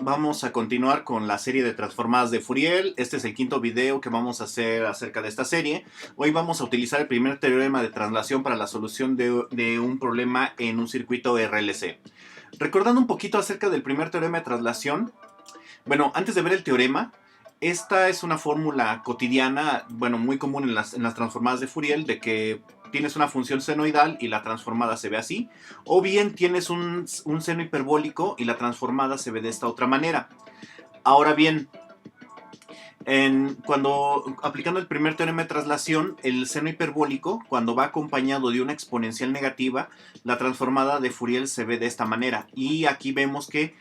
vamos a continuar con la serie de transformadas de Fourier. Este es el quinto video que vamos a hacer acerca de esta serie. Hoy vamos a utilizar el primer teorema de traslación para la solución de un problema en un circuito RLC. Recordando un poquito acerca del primer teorema de traslación, bueno, antes de ver el teorema, esta es una fórmula cotidiana, bueno, muy común en las transformadas de Fourier, de que tienes una función senoidal y la transformada se ve así, o bien tienes un seno hiperbólico y la transformada se ve de esta otra manera. Ahora bien, cuando aplicando el primer teorema de traslación, el seno hiperbólico, cuando va acompañado de una exponencial negativa, la transformada de Fourier se ve de esta manera. Y aquí vemos que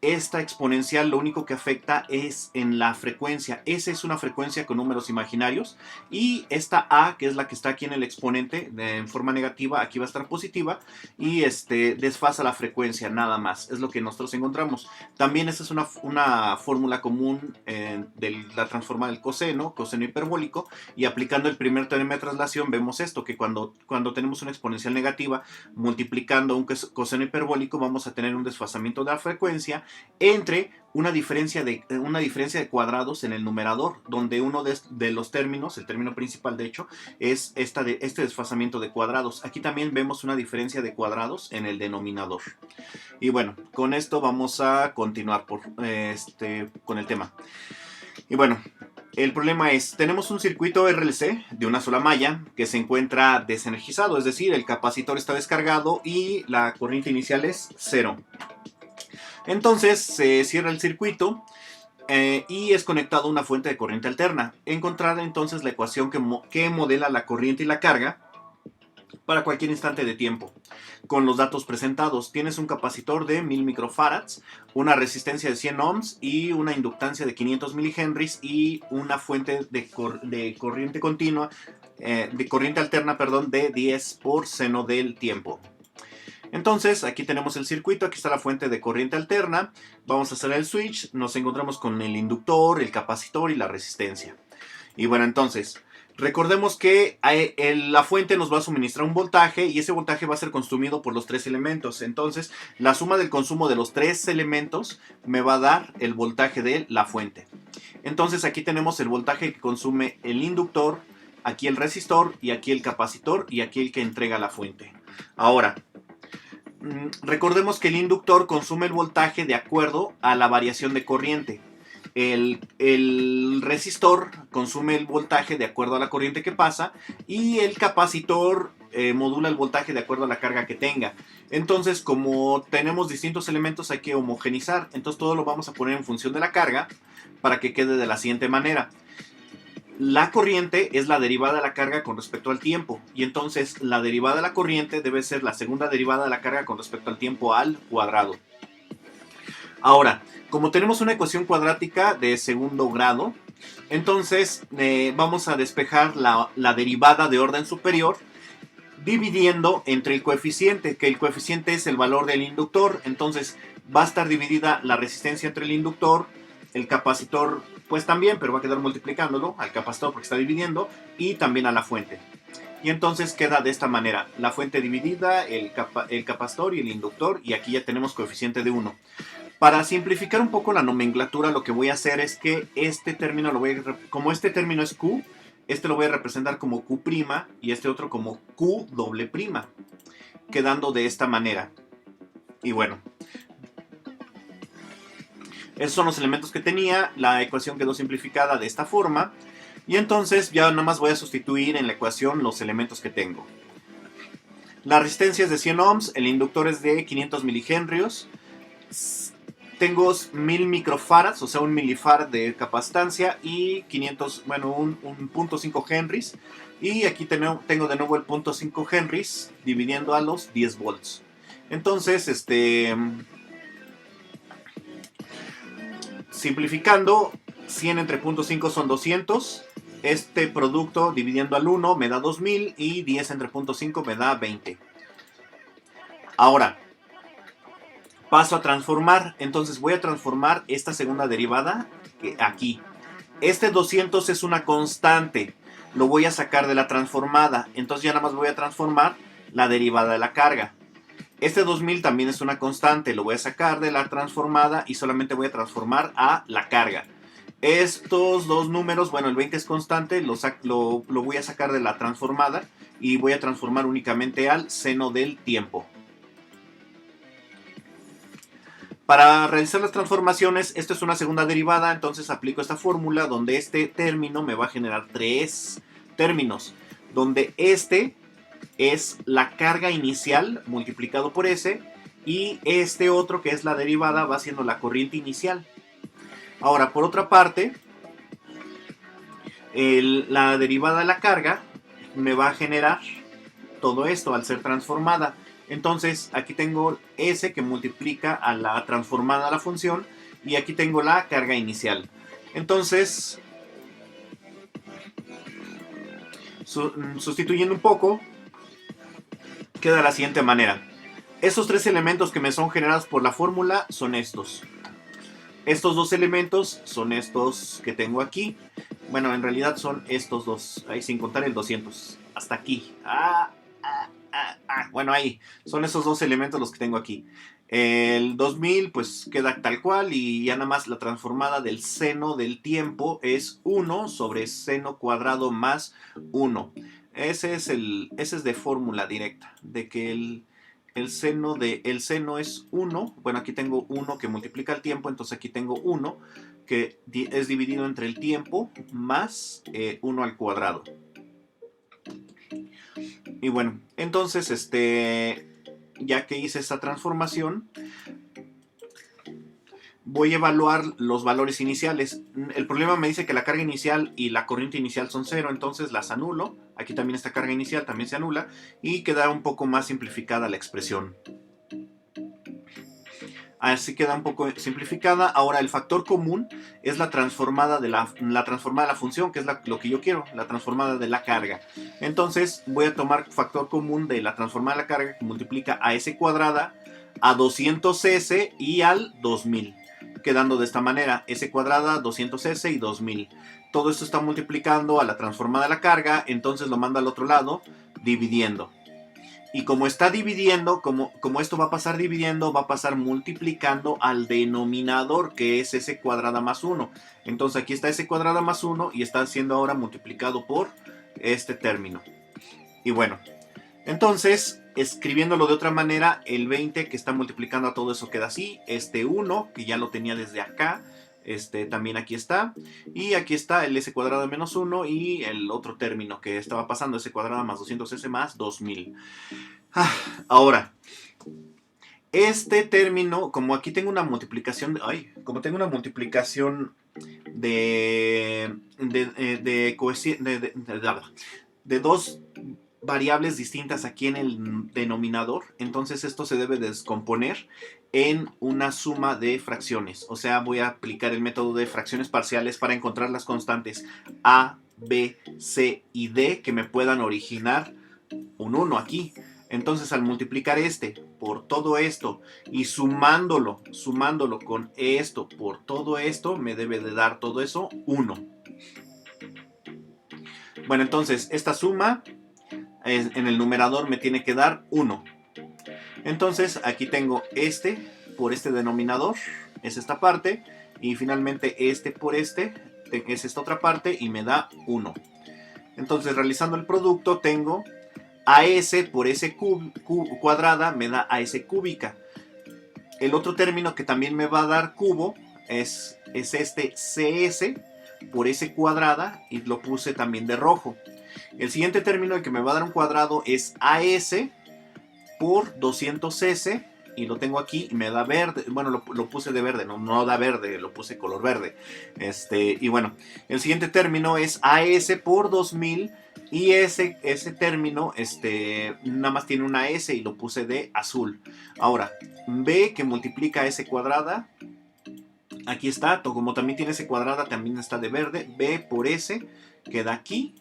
esta exponencial lo único que afecta es en la frecuencia. Esa es una frecuencia con números imaginarios. Y esta A, que es la que está aquí en el exponente, en forma negativa, aquí va a estar positiva. Y desfasa la frecuencia, nada más. Es lo que nosotros encontramos. También esta es una fórmula común de la transformada del coseno hiperbólico. Y aplicando el primer teorema de traslación vemos esto, que cuando tenemos una exponencial negativa, multiplicando un coseno hiperbólico, vamos a tener un desfasamiento de la frecuencia entre una diferencia de cuadrados en el numerador, donde uno de los términos, el término principal de hecho, es este desfasamiento de cuadrados. Aquí también vemos una diferencia de cuadrados en el denominador. Y bueno, con esto vamos a continuar con el tema. Y bueno, el problema es, tenemos un circuito RLC de una sola malla que se encuentra desenergizado, es decir, el capacitor está descargado y la corriente inicial es 0. Entonces se cierra el circuito y es conectado a una fuente de corriente alterna. Encontrar entonces la ecuación que modela la corriente y la carga para cualquier instante de tiempo. Con los datos presentados, tienes un capacitor de 1000 microfarads, una resistencia de 100 ohms y una inductancia de 500 milihenries y una fuente de corriente continua, de corriente alterna, perdón, de 10 por seno del tiempo. Entonces, aquí tenemos el circuito, aquí está la fuente de corriente alterna, vamos a hacer el switch, nos encontramos con el inductor, el capacitor y la resistencia. Y bueno, entonces, recordemos que la fuente nos va a suministrar un voltaje y ese voltaje va a ser consumido por los tres elementos. Entonces, la suma del consumo de los tres elementos me va a dar el voltaje de la fuente. Entonces, aquí tenemos el voltaje que consume el inductor, aquí el resistor y aquí el capacitor y aquí el que entrega la fuente. Ahora, recordemos que el inductor consume el voltaje de acuerdo a la variación de corriente. El resistor consume el voltaje de acuerdo a la corriente que pasa y el capacitor modula el voltaje de acuerdo a la carga que tenga. Entonces, como tenemos distintos elementos, hay que homogeneizar. Entonces, todo lo vamos a poner en función de la carga para que quede de la siguiente manera. La corriente es la derivada de la carga con respecto al tiempo. Y entonces la derivada de la corriente debe ser la segunda derivada de la carga con respecto al tiempo al cuadrado. Ahora, como tenemos una ecuación cuadrática de segundo grado, entonces vamos a despejar la derivada de orden superior dividiendo entre el coeficiente, que el coeficiente es el valor del inductor. Entonces va a estar dividida la resistencia entre el inductor, el capacitor pues también, pero va a quedar multiplicándolo al capacitor porque está dividiendo, y también a la fuente. Y entonces queda de esta manera, la fuente dividida, el capacitor y el inductor, y aquí ya tenemos coeficiente de 1. Para simplificar un poco la nomenclatura, lo que voy a hacer es que este término como este término es Q, este lo voy a representar como Q' y este otro como Q doble prima, quedando de esta manera. Y bueno, esos son los elementos que tenía, la ecuación quedó simplificada de esta forma, y entonces ya nada más voy a sustituir en la ecuación los elementos que tengo. La resistencia es de 100 ohms, el inductor es de 500 milihenrios, tengo 1000 microfarads, o sea un milifarad de capacitancia y 500, bueno, un 0.5 henries, y aquí tengo de nuevo el 0.5 henries dividiendo a los 10 volts. Entonces, simplificando, 100 entre 0.5 son 200. Este producto dividiendo al 1 me da 2000 y 10 entre 0.5 me da 20. Ahora, paso a transformar. Entonces voy a transformar esta segunda derivada aquí. Este 200 es una constante. Lo voy a sacar de la transformada. Entonces ya nada más voy a transformar la derivada de la carga. Este 2000 también es una constante, lo voy a sacar de la transformada y solamente voy a transformar a la carga. Estos dos números, bueno, el 20 es constante, lo voy a sacar de la transformada y voy a transformar únicamente al seno del tiempo. Para realizar las transformaciones, esto es una segunda derivada, entonces aplico esta fórmula donde este término me va a generar tres términos, donde este es la carga inicial multiplicado por S y este otro que es la derivada va siendo la corriente inicial. Ahora, por otra parte, la derivada de la carga me va a generar todo esto al ser transformada. Entonces aquí tengo S que multiplica a la transformada a la función y aquí tengo la carga inicial. Entonces, sustituyendo un poco, queda de la siguiente manera. Estos tres elementos que me son generados por la fórmula son estos. Estos dos elementos son estos que tengo aquí. Bueno, en realidad son estos dos. Ahí sin contar el 200. Hasta aquí. Bueno, ahí. Son esos dos elementos los que tengo aquí. El 2000 pues queda tal cual y ya nada más la transformada del seno del tiempo es 1 sobre seno cuadrado más 1. Ese es de fórmula directa. De que el seno es 1. Bueno, aquí tengo 1 que multiplica el tiempo, entonces aquí tengo 1 que es dividido entre el tiempo más 1 al cuadrado. Y bueno, entonces ya que hice esta transformación, voy a evaluar los valores iniciales. El problema me dice que la carga inicial y la corriente inicial son 0, entonces las anulo. Aquí también esta carga inicial también se anula y queda un poco más simplificada la expresión. Así queda un poco simplificada. Ahora el factor común es la transformada de la función, que es lo que yo quiero, la transformada de la carga. Entonces voy a tomar factor común de la transformada de la carga que multiplica a S cuadrada, a 200S y al 2000. Quedando de esta manera, S cuadrada, 200S y 2000. Todo esto está multiplicando a la transformada de la carga, entonces lo mando al otro lado, dividiendo. Y como está dividiendo, como esto va a pasar dividiendo, va a pasar multiplicando al denominador, que es S cuadrada más 1. Entonces aquí está S cuadrada más 1 y está siendo ahora multiplicado por este término. Y bueno, entonces, escribiéndolo de otra manera, el 20 que está multiplicando a todo eso queda así. Este 1, que ya lo tenía desde acá, también aquí está. Y aquí está el S cuadrado menos 1 y el otro término que estaba pasando, S cuadrado más 200S más 2000. Ahora, este término, como aquí tengo una multiplicación, como tengo una multiplicación de dos variables distintas aquí en el denominador, entonces esto se debe descomponer en una suma de fracciones. O sea, voy a aplicar el método de fracciones parciales para encontrar las constantes A, B, C y D que me puedan originar un 1 aquí. Entonces al multiplicar por todo esto y sumándolo con esto por todo esto, me debe de dar todo eso 1. Bueno, entonces esta suma en el numerador me tiene que dar 1. Entonces aquí tengo por este denominador, es esta parte, y finalmente por es esta otra parte y me da 1. Entonces realizando el producto tengo AS por S cuadrada me da AS cúbica. El otro término que también me va a dar cubo es este CS por S cuadrada y lo puse también de rojo. El siguiente término que me va a dar un cuadrado es AS por 200S y lo tengo aquí y me da verde. Bueno, lo puse de verde, no da verde, lo puse color verde. Y bueno, el siguiente término es AS por 2000 y ese término nada más tiene una S y lo puse de azul. Ahora, B que multiplica S cuadrada. Aquí está, como también tiene S cuadrada, también está de verde. B por S queda aquí.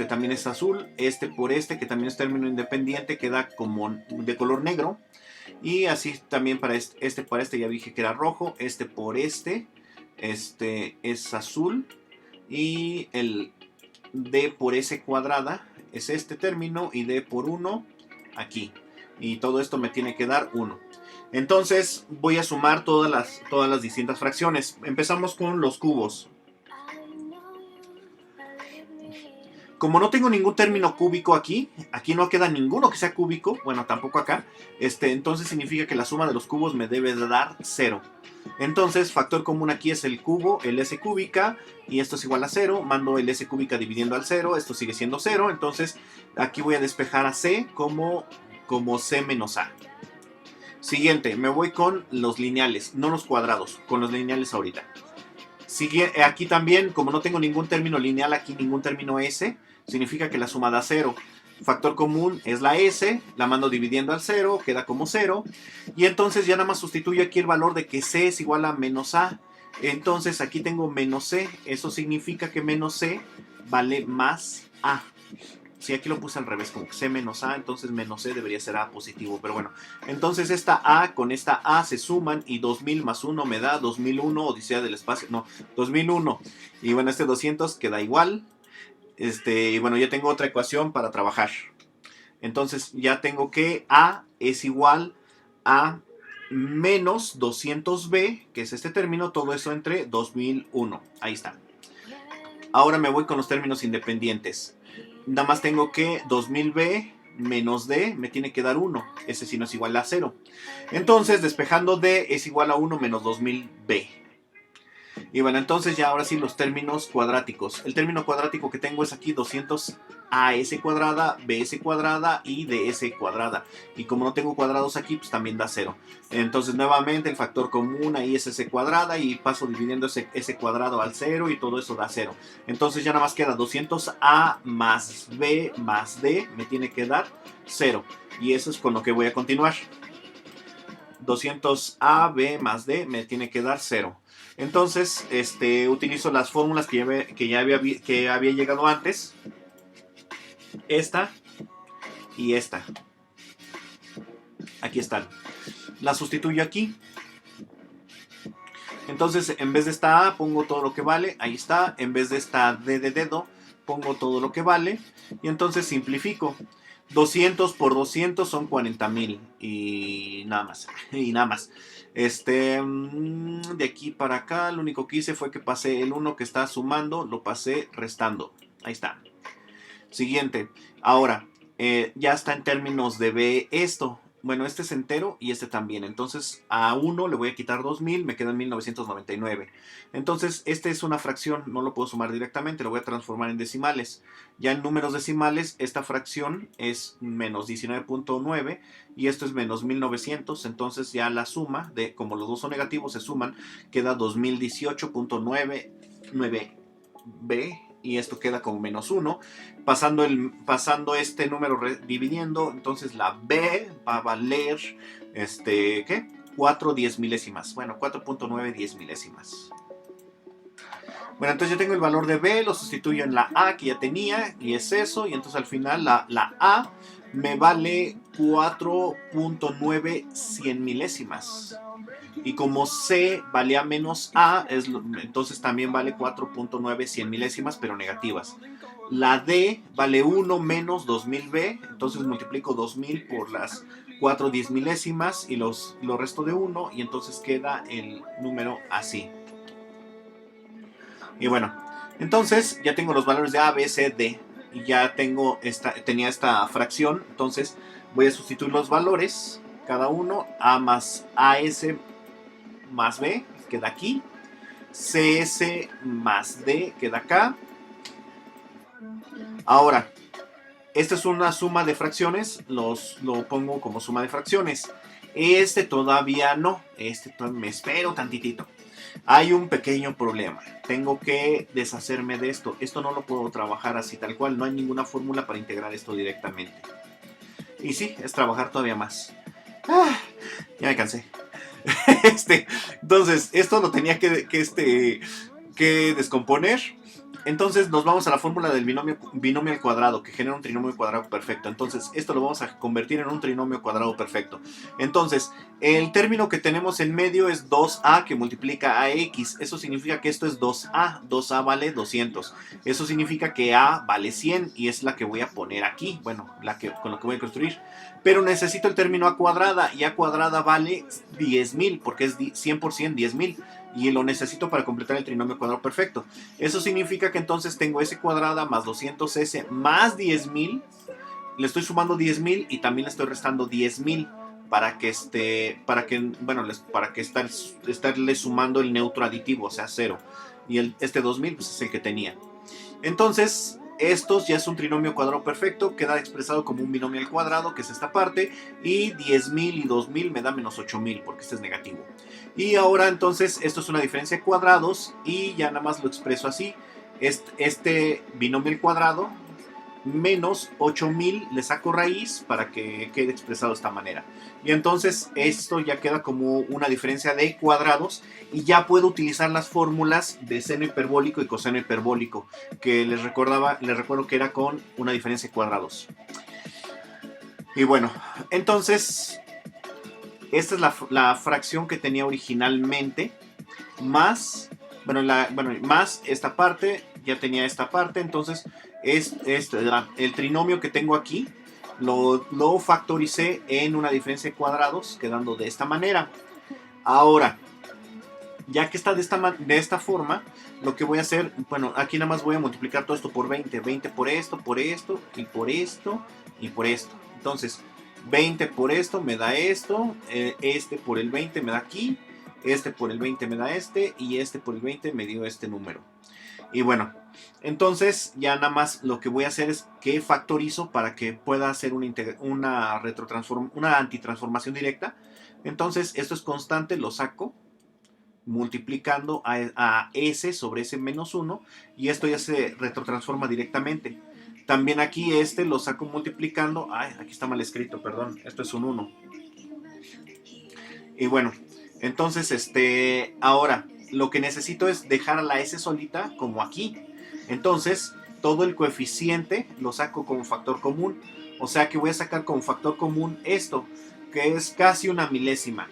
También es azul. Por que también es término independiente, queda como de color negro. Y así también para este ya dije que era rojo. Por es azul. Y el D por S cuadrada es este término. Y D por 1 aquí. y todo esto me tiene que dar 1. Entonces voy a sumar todas las distintas fracciones. Empezamos con los cubos. Como no tengo ningún término cúbico aquí no queda ninguno que sea cúbico, bueno, tampoco acá, entonces significa que la suma de los cubos me debe de dar 0. Entonces, factor común aquí es el cubo, el s cúbica, y esto es igual a 0, mando el s cúbica dividiendo al 0, esto sigue siendo 0, entonces aquí voy a despejar a c como c menos a. Siguiente, me voy con los lineales, no los cuadrados, con los lineales ahorita. Aquí también, como no tengo ningún término lineal aquí, ningún término s, significa que la suma da 0. Factor común es la s, la mando dividiendo al 0, queda como 0. Y entonces ya nada más sustituyo aquí el valor de que c es igual a menos a. Entonces aquí tengo menos c, eso significa que menos c vale más a. Si aquí lo puse al revés, como que c menos a, entonces menos c debería ser a positivo, pero bueno. Entonces esta a con esta a se suman y 2000 más 1 me da 2001, Odisea del espacio, no, 2001. Y bueno, 200 queda igual. Y bueno, ya tengo otra ecuación para trabajar. Entonces ya tengo que a es igual a menos 200b, que es este término, todo eso entre 2001. Ahí está. Ahora me voy con los términos independientes. Nada más tengo que 2000b menos d me tiene que dar 1. Ese sí no es igual a 0. Entonces, despejando d es igual a 1 menos 2000b. Y bueno, entonces ya ahora sí los términos cuadráticos. El término cuadrático que tengo es aquí 200as cuadrada, bs cuadrada y ds cuadrada. Y como no tengo cuadrados aquí, pues también da 0. Entonces nuevamente el factor común ahí es s cuadrada y paso dividiendo ese cuadrado al 0 y todo eso da 0. Entonces ya nada más queda 200a más b más d me tiene que dar 0. Y eso es con lo que voy a continuar. 200a, b más d me tiene que dar 0. Entonces, utilizo las fórmulas que había llegado antes. Esta y esta. Aquí están. Las sustituyo aquí. Entonces, en vez de esta A, pongo todo lo que vale. Ahí está. En vez de esta D de dedo, pongo todo lo que vale. Y entonces simplifico. 200 por 200 son 40,000. Y nada más. Y nada más. De aquí para acá, lo único que hice fue que pasé el 1 que está sumando, lo pasé restando. Ahí está. Siguiente. Ahora, ya está en términos de B esto. Bueno, este es entero y este también. Entonces, a 1 le voy a quitar 2000, me quedan 1999. Entonces, este es una fracción, no lo puedo sumar directamente, lo voy a transformar en decimales. Ya en números decimales, esta fracción es menos 19.9 y esto es menos 1900. Entonces, ya la suma, como los dos son negativos, se suman, queda 2018.99b. Y esto queda como menos 1. Pasando este número dividiendo, entonces la B va a valer, ¿qué? 4 10 milésimas. Bueno, 4.9 10 milésimas. Bueno, entonces yo tengo el valor de B, lo sustituyo en la A que ya tenía, y es eso, y entonces al final la A me vale 4.9 100 milésimas. Y como C valía menos A, entonces también vale 4.9 100 milésimas, pero negativas. La D vale 1 menos 2000B, entonces multiplico 2000 por las 4 10 milésimas y lo resto de 1, y entonces queda el número así. Y bueno, entonces ya tengo los valores de A, B, C, D. Y ya tenía esta fracción, entonces voy a sustituir los valores, cada uno, A más AS más B, queda aquí. CS más D queda acá. Ahora, esta es una suma de fracciones, lo pongo como suma de fracciones. Todavía no, me espero tantitito. Hay un pequeño problema, tengo que deshacerme de esto. Esto no lo puedo trabajar así tal cual, no hay ninguna fórmula para integrar esto directamente. Y sí, es trabajar todavía más. Ya me cansé. Entonces, esto lo tenía que descomponer. Entonces nos vamos a la fórmula del binomio al cuadrado, que genera un trinomio cuadrado perfecto. Entonces esto lo vamos a convertir en un trinomio cuadrado perfecto. Entonces el término que tenemos en medio es 2a que multiplica a x. Eso significa que esto es 2a. 2a vale 200. Eso significa que a vale 100 y es la que voy a poner aquí. Bueno, con lo que voy a construir. Pero necesito el término a cuadrada y a cuadrada vale 10.000 porque es 100 por 100, 10.000. Y lo necesito para completar el trinomio cuadrado perfecto. Eso significa que entonces tengo s cuadrada más 200s más 10.000. Le estoy sumando 10.000 y también le estoy restando 10.000 para que estarle sumando el neutro aditivo, o sea 0. Y este 2.000 pues es el que tenía. Entonces, estos ya es un trinomio cuadrado perfecto, queda expresado como un binomio al cuadrado, que es esta parte, y 10.000 y 2.000 me da menos 8.000, porque este es negativo. Y ahora entonces, esto es una diferencia de cuadrados, y ya nada más lo expreso así, este binomio al cuadrado, menos 8.000 le saco raíz para que quede expresado de esta manera. Y entonces esto ya queda como una diferencia de cuadrados y ya puedo utilizar las fórmulas de seno hiperbólico y coseno hiperbólico que les recuerdo que era con una diferencia de cuadrados. Y bueno, entonces esta es la fracción que tenía originalmente más, más esta parte, ya tenía esta parte, entonces el trinomio que tengo aquí lo factoricé en una diferencia de cuadrados, quedando de esta manera. Ahora, ya que está de esta forma, lo que voy a hacer, bueno, aquí nada más voy a multiplicar todo esto por 20. 20 por esto, y por esto, y por esto. Entonces, 20 por esto me da esto, este por el 20 me da aquí, este por el 20 me da este, y este por el 20 me dio este número. Y bueno, entonces ya nada más lo que voy a hacer es que factorizo para que pueda hacer una antitransformación directa. Entonces esto es constante, lo saco multiplicando a s sobre s menos 1 y esto ya se retrotransforma directamente. También aquí lo saco multiplicando, aquí está mal escrito, perdón, esto es un 1. Y bueno, entonces ahora lo que necesito es dejar a la s solita como aquí. Entonces todo el coeficiente lo saco como factor común, o sea que voy a sacar como factor común esto, que es casi una milésima.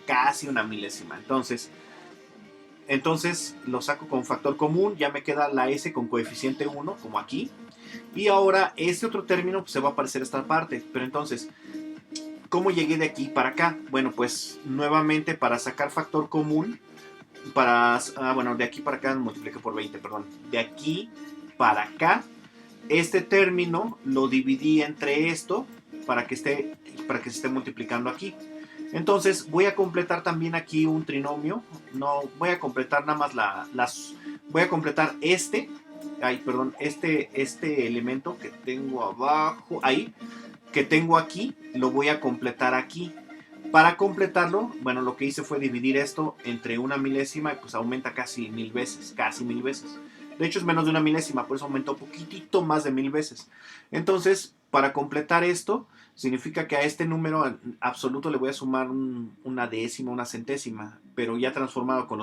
Entonces lo saco con factor común, ya me queda la s con coeficiente 1, como aquí. Y ahora este otro término pues, se va a aparecer esta parte. Pero entonces, ¿cómo llegué de aquí para acá? Bueno, pues nuevamente para sacar factor común, de aquí para acá multipliqué por 20, perdón. De aquí para acá, este término lo dividí entre esto para que se esté multiplicando aquí. Entonces voy a completar también aquí un trinomio. No voy a completar nada más voy a completar este elemento que tengo abajo, que tengo aquí, lo voy a completar aquí. Para completarlo, bueno, lo que hice fue dividir esto entre una milésima y pues aumenta casi 1000 veces, De hecho es menos de una milésima, por eso aumentó poquitito más de 1000 veces. Entonces, para completar esto, significa que a este número absoluto le voy a sumar una décima, una centésima, pero ya transformado con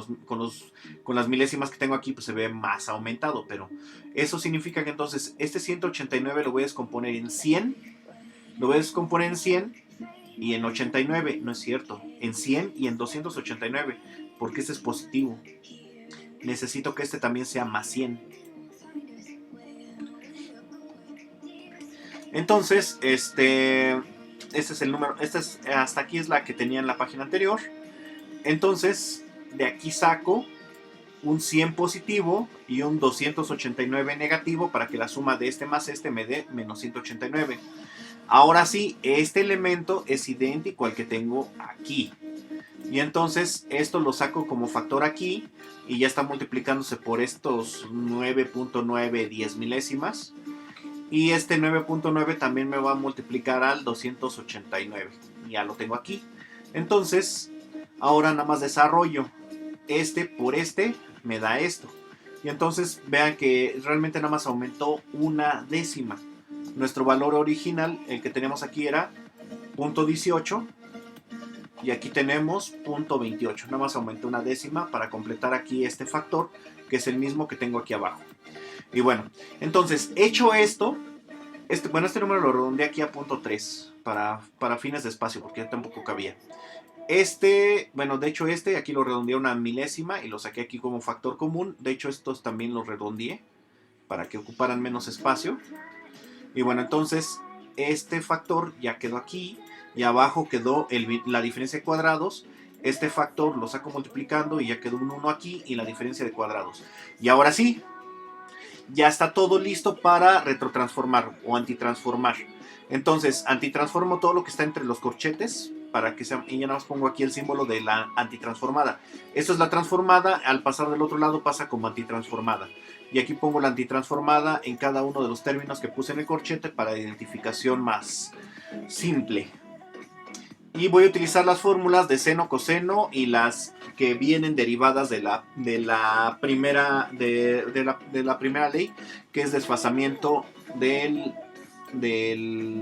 las milésimas que tengo aquí, pues se ve más aumentado, pero eso significa que entonces este 189 lo voy a descomponer en 100, y en 89, no es cierto, en 100 y en 289, porque este es positivo. Necesito que este también sea más 100. Entonces, este es el número, hasta aquí es la que tenía en la página anterior. Entonces, de aquí saco un 100 positivo y un 289 negativo para que la suma de este más este me dé menos 189. Ahora sí, este elemento es idéntico al que tengo aquí. Y entonces esto lo saco como factor aquí y ya está multiplicándose por estos 9.910 milésimas. Y este 9.9 también me va a multiplicar al 289. Ya lo tengo aquí. Entonces, ahora nada más desarrollo. Este por este me da esto. Y entonces vean que realmente nada más aumentó una décima. Nuestro valor original, el que teníamos aquí era 0.18 y aquí tenemos 0.28. Nada más aumenté una décima para completar aquí este factor, que es el mismo que tengo aquí abajo. Y bueno, entonces, hecho esto, este número lo redondeé aquí a punto 3 para fines de espacio, porque ya tampoco cabía. Bueno, de hecho aquí lo redondeé a una milésima y lo saqué aquí como factor común. De hecho estos también los redondeé para que ocuparan menos espacio. Y bueno, entonces este factor ya quedó aquí y abajo quedó la diferencia de cuadrados. Este factor lo saco multiplicando y ya quedó un 1 aquí y la diferencia de cuadrados. Y ahora sí, ya está todo listo para retrotransformar o antitransformar. Entonces, antitransformo todo lo que está entre los corchetes para que sea, y ya nada más pongo aquí el símbolo de la antitransformada. Esto es la transformada, al pasar del otro lado pasa como antitransformada. Y aquí pongo la antitransformada en cada uno de los términos que puse en el corchete para identificación más simple. Y voy a utilizar las fórmulas de seno, coseno y las que vienen derivadas de la primera ley, que es desfasamiento de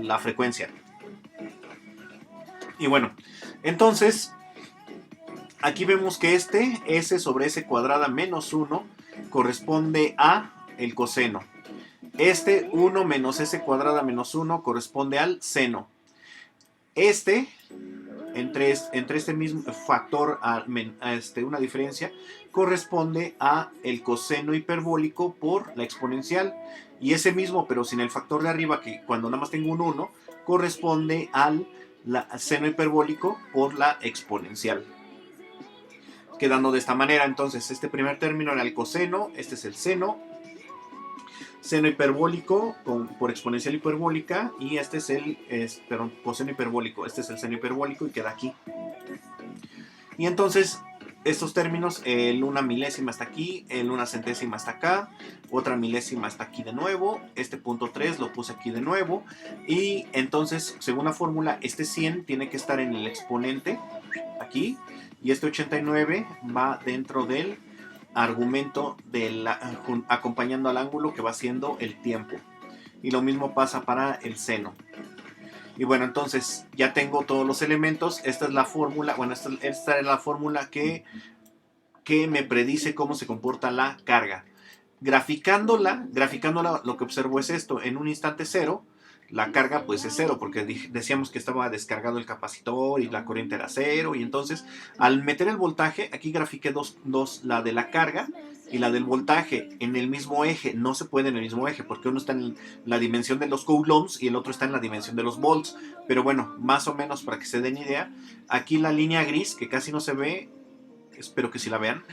la frecuencia. Y bueno, entonces aquí vemos que S sobre S cuadrada menos 1 corresponde a el coseno. 1 menos S cuadrada menos 1 corresponde al seno. Entre este mismo factor, una diferencia, corresponde a el coseno hiperbólico por la exponencial. Y ese mismo, pero sin el factor de arriba, que cuando nada más tengo un 1, corresponde al seno hiperbólico por la exponencial. Quedando de esta manera, entonces, este primer término era el coseno, este es el seno hiperbólico por exponencial hiperbólica, y este es coseno hiperbólico, este es el seno hiperbólico y queda aquí. Y entonces estos términos, el una milésima está aquí, el una centésima está acá, otra milésima está aquí de nuevo, este punto 3 lo puse aquí de nuevo, y entonces según la fórmula este 100 tiene que estar en el exponente aquí, y este 89 va dentro del argumento acompañando al ángulo que va siendo el tiempo. Y lo mismo pasa para el seno. Y bueno, entonces ya tengo todos los elementos. Esta es la fórmula. Bueno, esta es la fórmula que me predice cómo se comporta la carga. Graficándola, lo que observo es esto. En un instante cero, la carga pues es cero, porque decíamos que estaba descargado el capacitor y la corriente era cero. Y entonces al meter el voltaje, aquí grafiqué la de la carga y la del voltaje en el mismo eje. No se puede en el mismo eje porque uno está en la dimensión de los coulombs y el otro está en la dimensión de los volts. Pero bueno, más o menos para que se den idea, aquí la línea gris que casi no se ve, espero que sí la vean,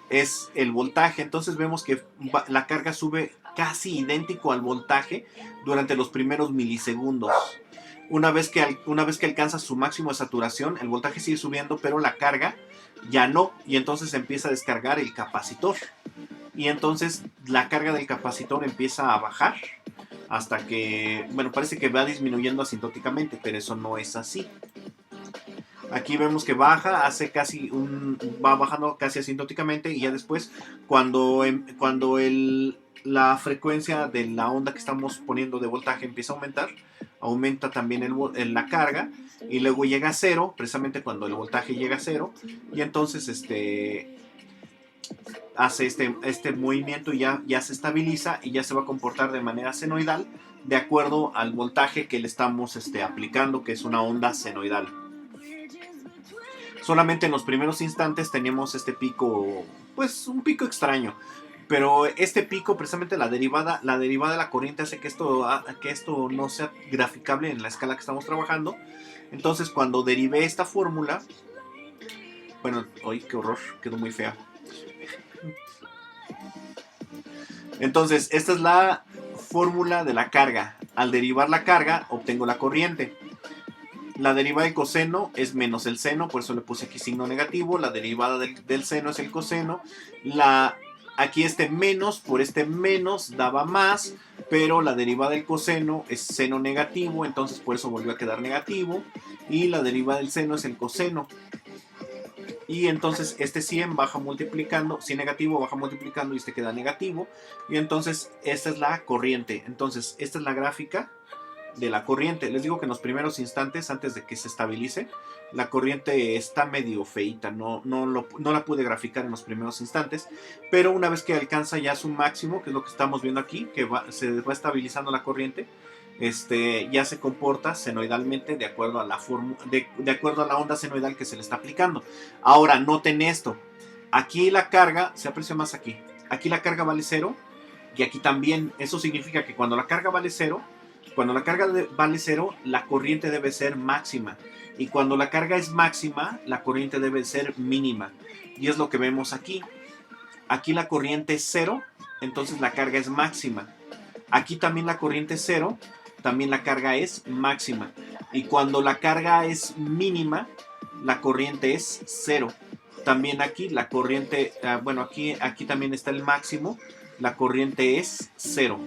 es el voltaje. Entonces vemos que la carga sube casi idéntico al voltaje durante los primeros milisegundos. Una vez que alcanza su máximo de saturación, el voltaje sigue subiendo, pero la carga ya no, y entonces empieza a descargar el capacitor. Y entonces la carga del capacitor empieza a bajar hasta que, bueno, parece que va disminuyendo asintóticamente, pero eso no es así. Aquí vemos que baja, va bajando casi asintóticamente, y ya después cuando la frecuencia de la onda que estamos poniendo de voltaje empieza a aumentar, aumenta también la carga, y luego llega a cero, precisamente cuando el voltaje llega a cero, y entonces hace este movimiento y ya se estabiliza y ya se va a comportar de manera senoidal de acuerdo al voltaje que le estamos aplicando, que es una onda senoidal. Solamente en los primeros instantes tenemos este pico, pues un pico extraño. Pero este pico, precisamente la derivada de la corriente hace que esto no sea graficable en la escala que estamos trabajando. Entonces cuando derivé esta fórmula, bueno, ¡ay, qué horror! Quedó muy fea. Entonces esta es la fórmula de la carga. Al derivar la carga obtengo la corriente. La derivada del coseno es menos el seno, por eso le puse aquí signo negativo. La derivada del seno es el coseno. Aquí menos, por menos daba más, pero la derivada del coseno es seno negativo, entonces por eso volvió a quedar negativo. Y la derivada del seno es el coseno. Y entonces 100 baja multiplicando, 100 negativo baja multiplicando y queda negativo. Y entonces esta es la corriente. Entonces esta es la gráfica de la corriente. Les digo que en los primeros instantes, antes de que se estabilice, la corriente está medio feita, no la pude graficar en los primeros instantes, pero una vez que alcanza ya su máximo, que es lo que estamos viendo aquí, que se va estabilizando la corriente, ya se comporta senoidalmente de acuerdo a la de acuerdo a la onda senoidal que se le está aplicando. Ahora, noten esto, aquí la carga, se aprecia más aquí la carga vale 0, y aquí también. Eso significa que cuando la carga vale 0, la corriente debe ser máxima. Y cuando la carga es máxima, la corriente debe ser mínima. Y es lo que vemos aquí. Aquí la corriente es 0, entonces la carga es máxima. Aquí también la corriente es 0, también la carga es máxima. Y cuando la carga es mínima, la corriente es 0. También aquí la corriente, bueno, aquí también está el máximo, la corriente es 0.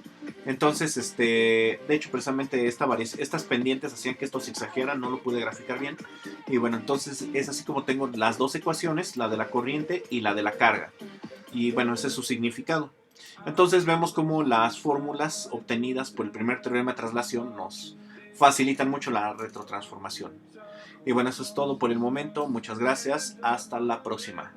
Entonces, de hecho, precisamente estas pendientes hacían que esto se exagera, no lo pude graficar bien. Y bueno, entonces es así como tengo las dos ecuaciones, la de la corriente y la de la carga. Y bueno, ese es su significado. Entonces vemos cómo las fórmulas obtenidas por el primer teorema de traslación nos facilitan mucho la retrotransformación. Y bueno, eso es todo por el momento. Muchas gracias. Hasta la próxima.